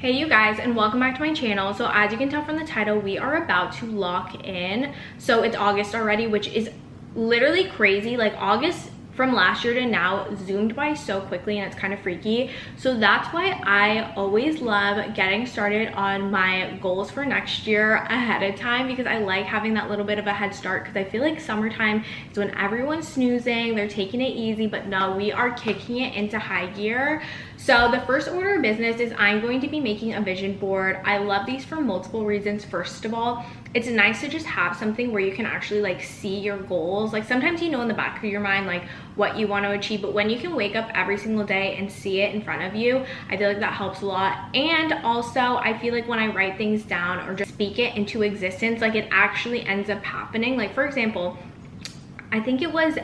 Hey you guys, and welcome back to my channel. So as you can tell from the title, we are about to lock in. So it's August already, which is literally crazy. Like August from last year to now zoomed by so quickly, and it's kind of freaky. So that's why I always love getting started on my goals for next year ahead of time, because I like having that little bit of a head start, because I feel like summertime is when everyone's snoozing, they're taking it easy, but no, we are kicking it into high gear. So the first order of business is I'm going to be making a vision board. I love these for multiple reasons. First of all, it's nice to just have something where you can actually like see your goals. Like sometimes you know in the back of your mind like what you want to achieve, but when you can wake up every single day and see it in front of you, I feel like that helps a lot. And also I feel like when I write things down or just speak it into existence, like it actually ends up happening. Like for example, I think it was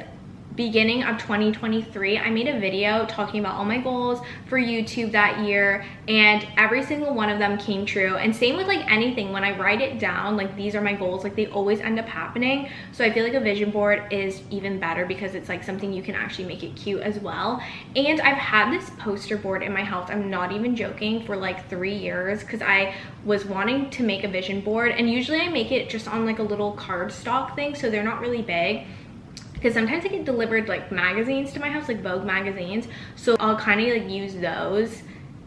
beginning of 2023, I made a video talking about all my goals for YouTube that year, and every single one of them came true. And same with like anything, when I write it down, like these are my goals, like they always end up happening. So I feel like a vision board is even better because it's like something you can actually make it cute as well. And I've had this poster board in my house, I'm not even joking, for like 3 years, because I was wanting to make a vision board, and usually I make it just on like a little cardstock thing, so they're not really big. Because sometimes I get delivered like magazines to my house, like Vogue magazines, so I'll kind of like use those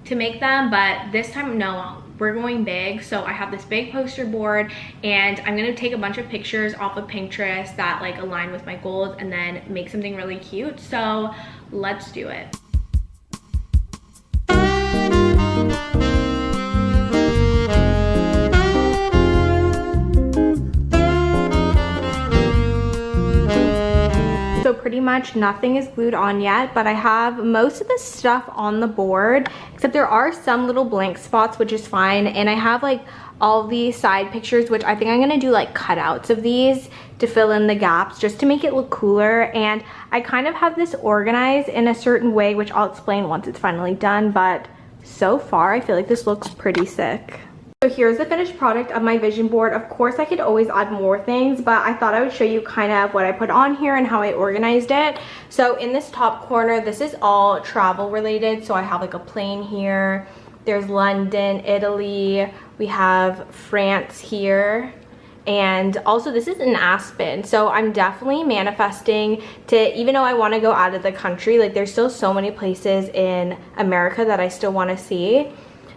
to make them. But this time, no, we're going big. So I have this big poster board, and I'm gonna take a bunch of pictures off of Pinterest that like align with my goals and then make something really cute. So let's do it. So pretty much nothing is glued on yet, but I have most of the stuff on the board, except there are some little blank spots, which is fine. And I have like all these side pictures, which I think I'm gonna do like cutouts of these to fill in the gaps just to make it look cooler. And I kind of have this organized in a certain way, which I'll explain once it's finally done, but so far I feel like this looks pretty sick. So here's the finished product of my vision board. Of course, I could always add more things, but I thought I would show you kind of what I put on here and how I organized it. So in this top corner, this is all travel related. So I have like a plane here. There's London, Italy. We have France here. And also this is in Aspen. So I'm definitely manifesting to, even though I want to go out of the country, like there's still so many places in America that I still want to see.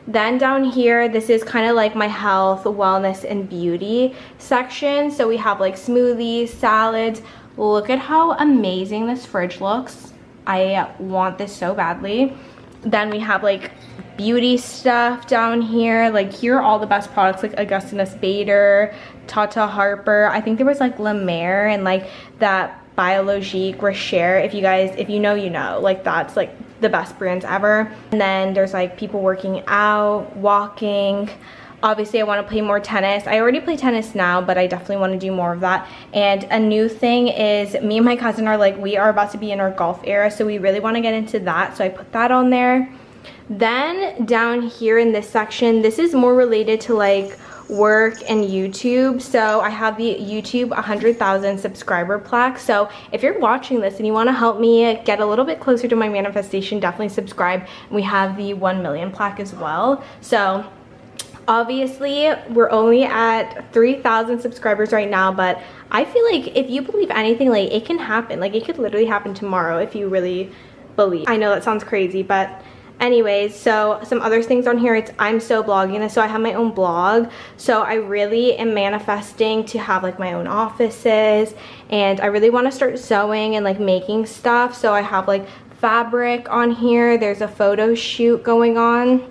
Then down here, this is kind of like my health, wellness, and beauty section. So we have like smoothies, salads. Look at how amazing this fridge looks. I want this so badly. Then we have like beauty stuff down here. Like here are all the best products, like Augustinus Bader, Tata Harper. I think there was like La Mer and like that Biologique, Recher. If you know, you know. Like that's like the best brands ever. And then there's like people working out, walking. Obviously I want to play more tennis. I already play tennis now, but I definitely want to do more of that. And a new thing is me and my cousin are like, we are about to be in our golf era, so we really want to get into that, so I put that on there. Then down here in this section, this is more related to like work and YouTube. So I have the YouTube 100,000 subscriber plaque. So if you're watching this and you want to help me get a little bit closer to my manifestation, definitely subscribe. And we have the 1 million plaque as well. So obviously we're only at 3,000 subscribers right now, but I feel like if you believe anything, like it can happen. Like it could literally happen tomorrow if you really believe. I know that sounds crazy, but anyways, so some other things on here, it's I'm so blogging this. So I have my own blog, so I really am manifesting to have like my own offices, and I really want to start sewing and like making stuff. So I have like fabric on here. There's a photo shoot going on.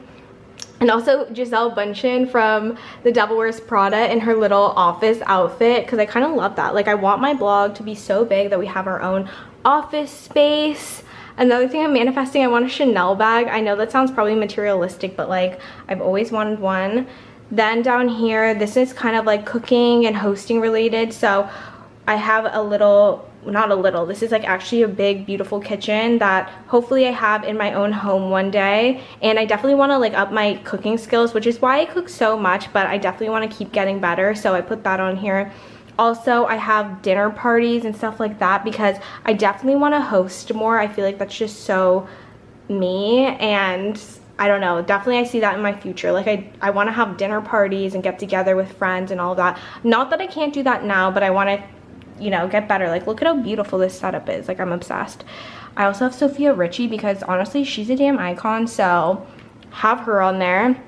And also Giselle Bundchen from The Devil Wears Prada in her little office outfit, because I kind of love that. Like I want my blog to be so big that we have our own office space. Another thing I'm manifesting, I want a Chanel bag. I know that sounds probably materialistic, but like I've always wanted one. Then down here, this is kind of like cooking and hosting related. So I have a little, not a little, this is like actually a big beautiful kitchen that hopefully I have in my own home one day. And I definitely want to like up my cooking skills, which is why I cook so much, but I definitely want to keep getting better. So I put that on here. Also, I have dinner parties and stuff like that because I definitely want to host more. I feel like that's just so me, and I don't know, definitely I see that in my future. Like I want to have dinner parties and get together with friends and all that. Not that I can't do that now, but I want to, you know, get better. Like look at how beautiful this setup is. Like I'm obsessed. I also have Sophia Richie because honestly she's a damn icon, so have her on there.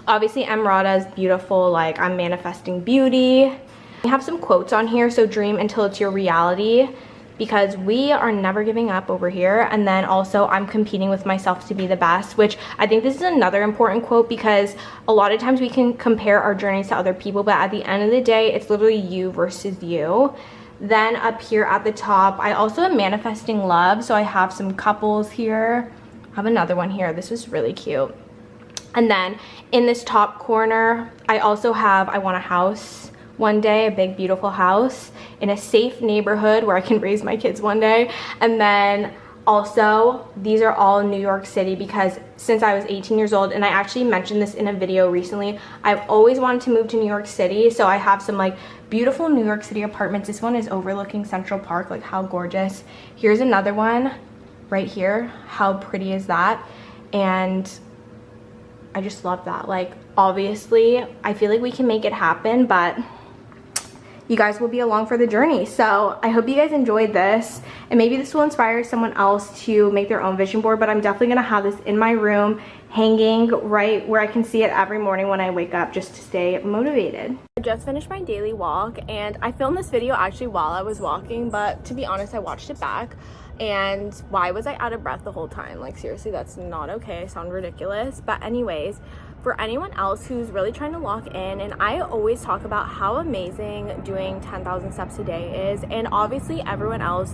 Obviously Emrata is beautiful, like I'm manifesting beauty. We have some quotes on here, so dream until it's your reality, because we are never giving up over here. And then also I'm competing with myself to be the best, which I think this is another important quote, because a lot of times we can compare our journeys to other people, but at the end of the day it's literally you versus you. Then up here at the top, I also am manifesting love, so I have some couples here. I have another one here. This is really cute. And then in this top corner I also have I want a house one day, a big beautiful house in a safe neighborhood where I can raise my kids one day. And then also these are all New York City, because since I was 18 years old, and I actually mentioned this in a video recently, I've always wanted to move to New York City. So I have some like beautiful New York City apartments. This one is overlooking Central Park. Like how gorgeous. Here's another one right here. How pretty is that? And I just love that. Like obviously I feel like we can make it happen, but you guys will be along for the journey. So I hope you guys enjoyed this, and maybe this will inspire someone else to make their own vision board. But I'm definitely gonna have this in my room hanging right where I can see it every morning when I wake up, just to stay motivated. I just finished my daily walk, and I filmed this video actually while I was walking, but to be honest I watched it back, and why was I out of breath the whole time? Like seriously, that's not okay. I sound ridiculous. But anyways, for anyone else who's really trying to lock in, and I always talk about how amazing doing 10,000 steps a day is, and obviously everyone else,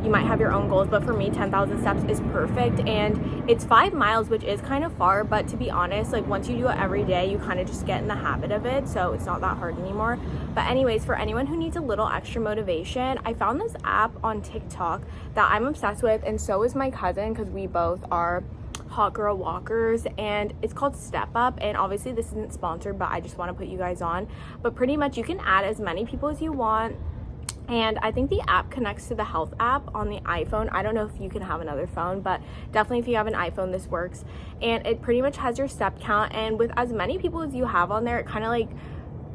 you might have your own goals, but for me 10,000 steps is perfect. And it's 5 miles, which is kind of far, but to be honest, like once you do it every day, you kind of just get in the habit of it, so it's not that hard anymore. But anyways, for anyone who needs a little extra motivation, I found this app on TikTok that I'm obsessed with, and so is my cousin, because we both are hot girl walkers, and it's called Step Up. And obviously this isn't sponsored, but I just want to put you guys on. But pretty much you can add as many people as you want, and I think the app connects to the health app on the iPhone. I don't know if you can have another phone, but definitely if you have an iPhone this works. And it pretty much has your step count, and with as many people as you have on there, it kind of like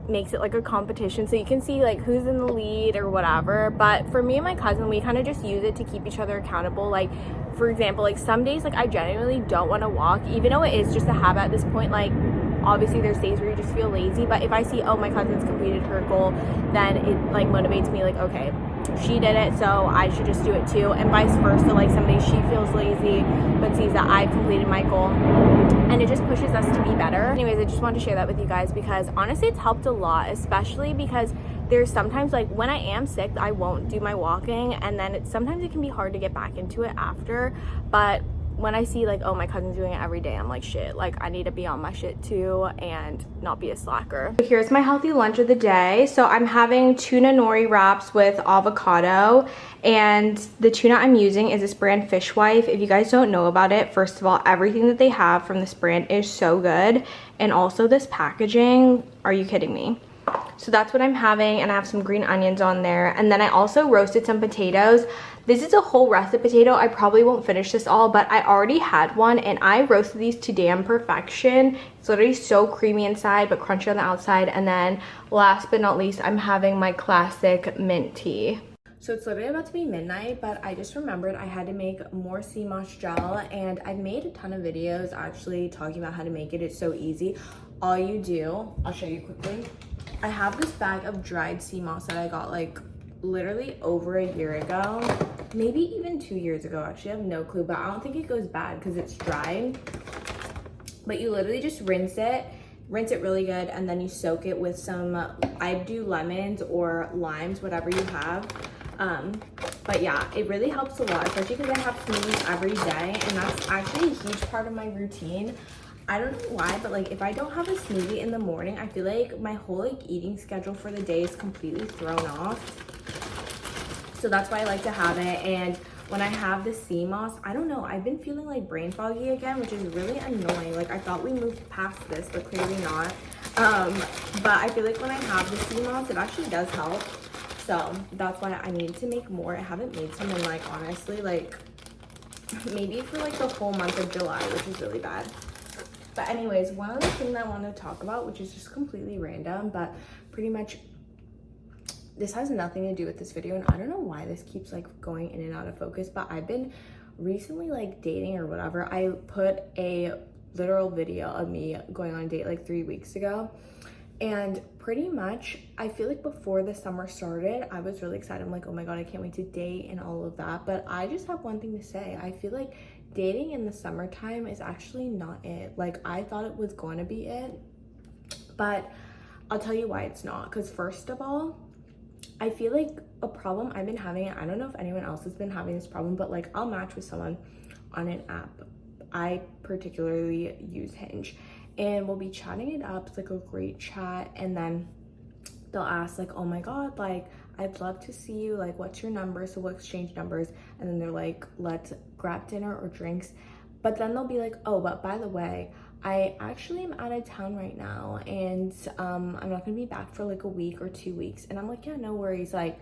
makes it like a competition, so you can see like who's in the lead or whatever. But for me and my cousin, we kind of just use it to keep each other accountable. Like for example, like some days like I genuinely don't want to walk, even though it is just a habit at this point. Like obviously there's days where you just feel lazy, but if I see, oh, my cousin's completed her goal, then it like motivates me, like okay, she did it, so I should just do it too. And vice versa, like some days she feels lazy but sees that I completed my goal, and it just pushes us to be better. Anyways, I just wanted to share that with you guys, because honestly it's helped a lot, especially because there's sometimes like when I am sick I won't do my walking, and then sometimes it can be hard to get back into it after. But when I see like, oh, my cousin's doing it every day, I'm like, shit, like I need to be on my shit too and not be a slacker. Here's my healthy lunch of the day. So I'm having tuna nori wraps with avocado, and the tuna I'm using is this brand Fishwife. If you guys don't know about it, first of all, everything that they have from this brand is so good, and also this packaging, are you kidding me? So that's what I'm having, and I have some green onions on there. And then I also roasted some potatoes. This is a whole russet potato. I probably won't finish this all, but I already had one, and I roasted these to damn perfection. It's literally so creamy inside but crunchy on the outside. And then last but not least, I'm having my classic mint tea. So it's literally about to be midnight, but I just remembered I had to make more sea moss gel, and I've made a ton of videos actually talking about how to make it. It's so easy. All you do, I'll show you quickly. I have this bag of dried sea moss that I got like literally over a year ago, maybe even 2 years ago. Actually, I have no clue, but I don't think it goes bad because it's dried. But you literally just rinse it really good, and then you soak it with some, I do lemons or limes, whatever you have. But yeah, it really helps a lot, especially because I have smoothies every day, and that's actually a huge part of my routine. I don't know why, but like if I don't have a smoothie in the morning, I feel like my whole like eating schedule for the day is completely thrown off. So that's why I like to have it. And when I have the sea moss, I don't know, I've been feeling like brain foggy again, which is really annoying. Like I thought we moved past this, but clearly not. But I feel like when I have the sea moss, it actually does help. So that's why I need to make more. I haven't made some in like honestly like maybe for like the whole month of July, which is really bad. But anyways, one other thing that I want to talk about, which is just completely random, but pretty much this has nothing to do with this video, and I don't know why this keeps like going in and out of focus, but I've been recently like dating or whatever. I put a literal video of me going on a date like 3 weeks ago, and pretty much I feel like before the summer started, I was really excited. I'm like, oh my god, I can't wait to date and all of that. But I just have one thing to say. I feel like dating in the summertime is actually not it. Like, I thought it was going to be it, but I'll tell you why it's not. Because first of all, I feel like a problem I've been having, I don't know if anyone else has been having this problem, but like I'll match with someone on an app. I particularly use Hinge, and we'll be chatting it up. It's like a great chat, and then they'll ask like, oh my god, like I'd love to see you, like what's your number? So we'll exchange numbers, and then they're like, let's grab dinner or drinks. But then they'll be like, oh, but by the way, I actually am out of town right now, and I'm not gonna be back for like a week or 2 weeks. And I'm like, yeah, no worries. Like,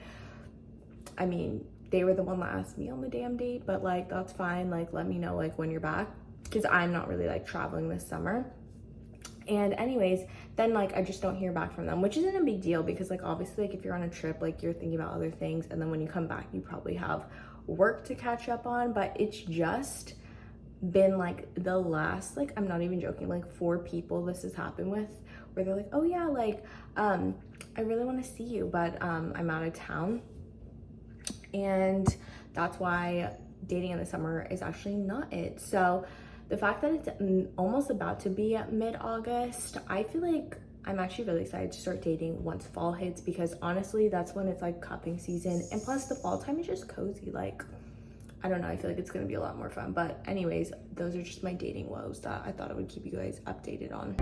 I mean, they were the one that asked me on the damn date, but like that's fine. Like, let me know like when you're back, because I'm not really like traveling this summer. And anyways, then like I just don't hear back from them, which isn't a big deal, because like obviously like if you're on a trip, like you're thinking about other things, and then when you come back you probably have work to catch up on. But it's just been like the last, like I'm not even joking, like 4 people this has happened with, where they're like, oh yeah, like I really want to see you, but I'm out of town. And that's why dating in the summer is actually not it. So the fact that it's almost about to be at mid-August, I feel like I'm actually really excited to start dating once fall hits, because honestly that's when it's like cupping season, and plus the fall time is just cozy. Like, I don't know, I feel like it's gonna be a lot more fun. But anyways, those are just my dating woes that I thought I would keep you guys updated on.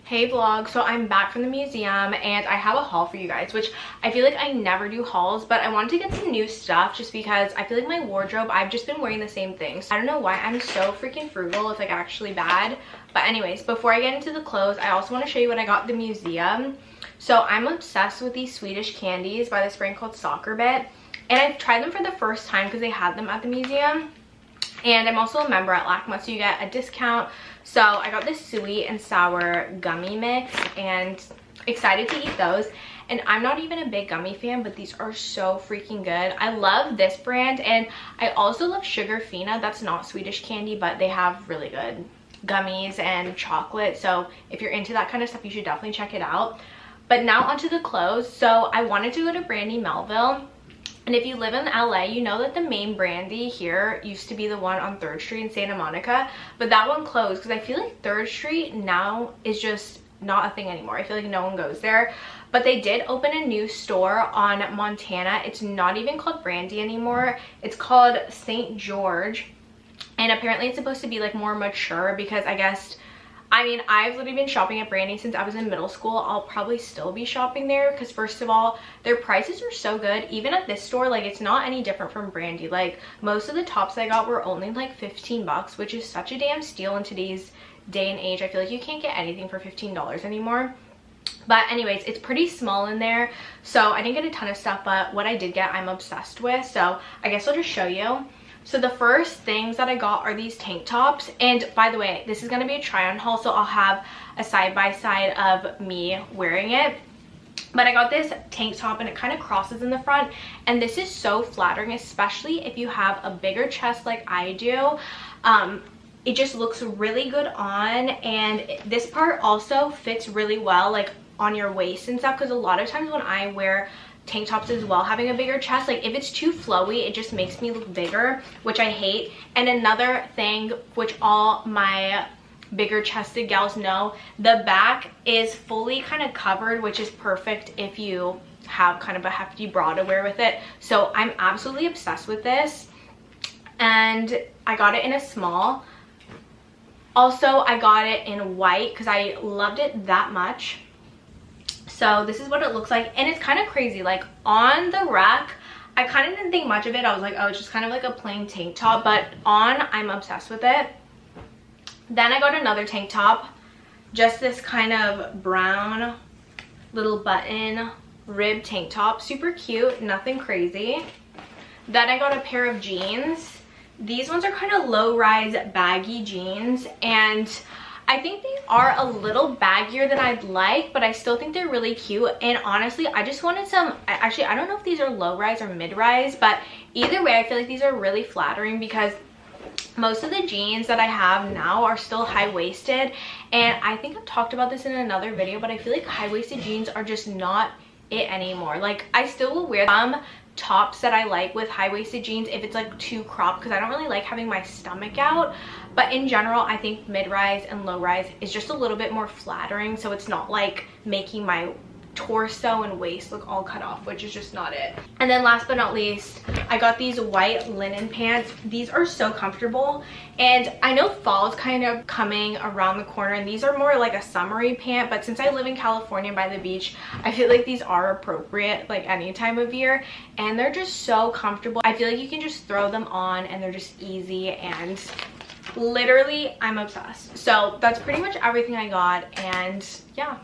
Hey vlog, so I'm back from the museum and I have a haul for you guys, which I feel like I never do hauls, but I wanted to get some new stuff just because I feel like my wardrobe, I've just been wearing the same things. I don't know why I'm so freaking frugal. It's like actually bad. But anyways, before I get into the clothes, I also want to show you what I got at the museum. So I'm obsessed with these Swedish candies by this brand called Soccer Bit, and I've tried them for the first time because they had them at the museum. And I'm also a member at LACMA, so you get a discount. So I got this sweet and sour gummy mix, and excited to eat those. And I'm not even a big gummy fan, but these are so freaking good. I love this brand, and I also love Sugar Fina. That's not Swedish candy, but they have really good gummies and chocolate. So if you're into that kind of stuff, you should definitely check it out. But now onto the clothes. So I wanted to go to Brandy Melville. And if you live in LA, you know that the main Brandy here used to be the one on 3rd Street in Santa Monica, but that one closed because I feel like 3rd Street now is just not a thing anymore. I feel like no one goes there. But they did open a new store on Montana. It's not even called Brandy anymore. It's called St. George. And apparently it's supposed to be like more mature, because I guess, I mean, I've literally been shopping at Brandy since I was in middle school. I'll probably still be shopping there because first of all, their prices are so good. Even at this store, like it's not any different from Brandy. Like most of the tops I got were only like 15 bucks, which is such a damn steal in today's day and age. I feel like you can't get anything for $15 anymore. But anyways, it's pretty small in there, so I didn't get a ton of stuff, but what I did get, I'm obsessed with. So I guess I'll just show you. So the first things that I got are these tank tops. And by the way, this is going to be a try on haul, so I'll have a side-by-side of me wearing it. But I got this tank top and it kind of crosses in the front, and this is so flattering, especially if you have a bigger chest like I do. It just looks really good on, and this part also fits really well like on your waist and stuff, because a lot of times when I wear tank tops as well, having a bigger chest, like if it's too flowy, it just makes me look bigger, which I hate. And another thing, which all my bigger chested gals know, the back is fully kind of covered, which is perfect if you have kind of a hefty bra to wear with it. So I'm absolutely obsessed with this, and I got it in a small. Also, I got it in white because I loved it that much. So this is what it looks like, and it's kind of crazy. Like on the rack, I kind of didn't think much of it. I was like, oh, it's just kind of like a plain tank top, but on, I'm obsessed with it. Then I got another tank top, just this kind of brown little button rib tank top, super cute, nothing crazy. Then I got a pair of jeans. These ones are kind of low-rise baggy jeans, and I think they are a little baggier than I'd like, but I still think they're really cute. And honestly, I just wanted some, actually, I don't know if these are low-rise or mid-rise, but either way, I feel like these are really flattering because most of the jeans that I have now are still high-waisted. And I think I've talked about this in another video, but I feel like high-waisted jeans are just not it anymore. Like, I still will wear some tops that I like with high-waisted jeans if it's like too cropped, because I don't really like having my stomach out. But in general, I think mid-rise and low-rise is just a little bit more flattering, so it's not like making my torso and waist look all cut off, which is just not it. And then last but not least, I got these white linen pants. These are so comfortable, and I know fall is kind of coming around the corner, and these are more like a summery pant, but since I live in California by the beach, I feel like these are appropriate like any time of year, and they're just so comfortable. I feel like you can just throw them on and they're just easy, and literally I'm obsessed. So that's pretty much everything I got, and yeah.